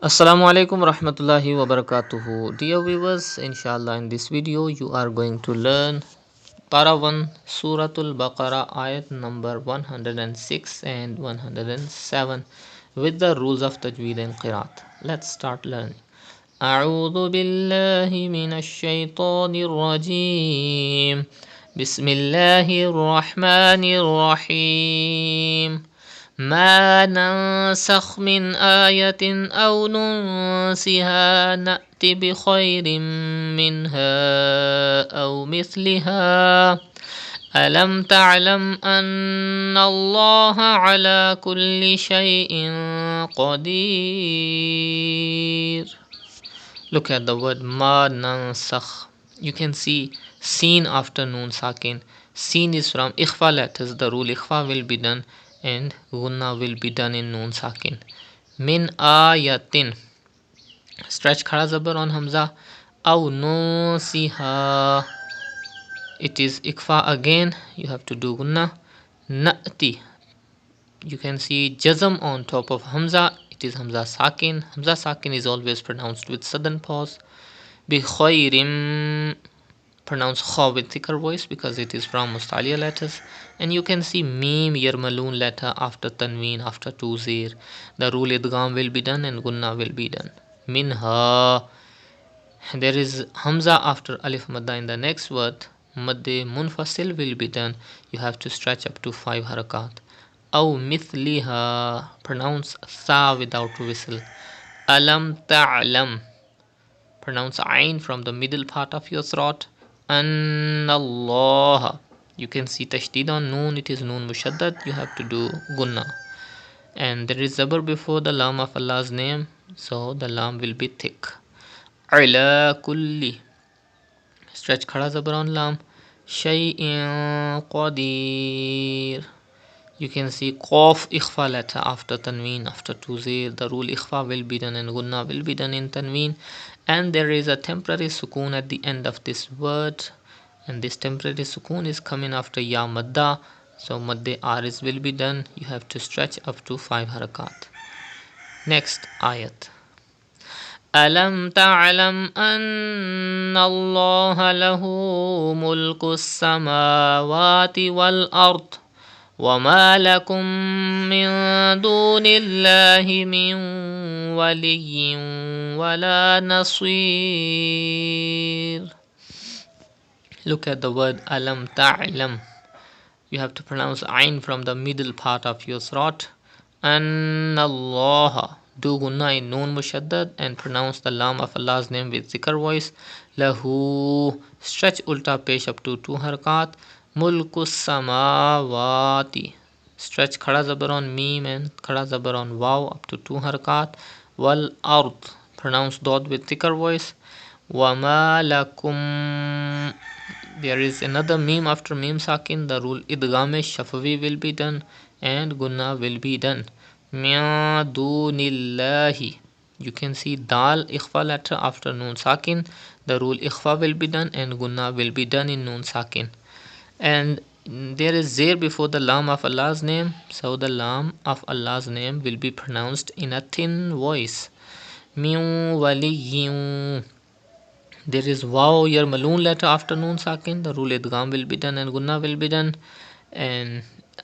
Assalamu alaikum rahmatullahi wa barakatuhu. Dear viewers, inshallah in this video you are going to learn Para 1 Surah Al-Baqarah Ayat number 106 and 107 with the rules of Tajweed and Qiraat. Let's start learning. أعوذ بالله من الشيطان الرجيم بسم الله الرحمن الرحيم ما ننسخ من آية أو ننسها نأت بخير منها أو مثلها ألم تعلم أن الله على كل شيء قدير. Look at the word ma nansakh. You can see seen after noon sakin. Seen is from ikhfa letters. The rule ikhfa will be done and gunna will be done in noon sakin. Min ayatin. Stretch khada zabar on hamza. Aw nusiha. It is ikhfa again. You have to do gunna. Na'ti. You can see jazm on top of hamza. It is hamza sakin. Hamza sakin is always pronounced with sudden pause. Bi khairim, pronounce kha with thicker voice because it is from mustaliya letters. And you can see mim yarmaloon letter after tanween after two zir. The rule idgham will be done and gunna will be done. Minha. There is hamza after alif madda in the next word. Madde munfasil will be done. You have to stretch up to 5 harakat. Aw mithliha, pronounce sa without whistle. Alam ta'lam, pronounce ain from the middle part of your throat. Allah, you can see tashdid on noon, it is noon mushaddad, you have to do gunna. And there is zabar before the lam of Allah's name, so the lam will be thick. Ala kulli, stretch khada zabar on lam. Shay'in qadir. You can see qaf ikhfa letter after tanween after two zir. The rule ikhfa will be done and gunna will be done in tanween. And there is a temporary sukoon at the end of this word. And this temporary sukoon is coming after ya madda. So madde aris will be done. You have to stretch up to 5 harakat. Next ayat. ألم تعلم أن الله له ملك السماوات والأرض وما لكم من دون الله من ولي ولا نصير. Look at the word alam ta'lam. You have to pronounce ain from the middle part of your throat. An Allah. Do gunna in noon mushaddad and pronounce the lam of Allah's name with zikr voice. Lahu. Stretch ulta pesh up to 2 harakat. Mulkus samawati. Stretch khada zabar on mim and khada zabar on waw up to 2 harakat. Wal ard. Pronounce dod with thicker voice. Wama lakum. There is another mim after mim sakin. The rule idgham shafawi will be done and gunna will be done. Min dunillahi. You can see dal ikhfa letter after noon sakin. The rule ikhfa will be done and gunna will be done in noon sakin. And there is zir before the lam of Allah's name, so the lam of Allah's name will be pronounced in a thin voice. Min waliyyin. There is waw yarmaloon letter after noon sakin. The rule idgham will be done and gunna will be done. And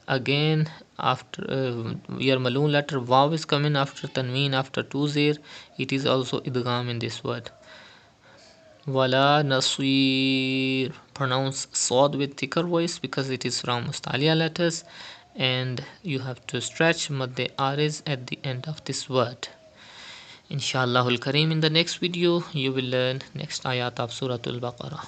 again after yarmaloon letter waw is coming after tanween after two zir. It is also idgham in this word. Wala nasir. Pronounce sod with thicker voice because it is from mustaliya letters, and you have to stretch madde aris at the end of this word. Inshallah Kareem, in the next video you will learn next ayat of Surah Al-Baqarah.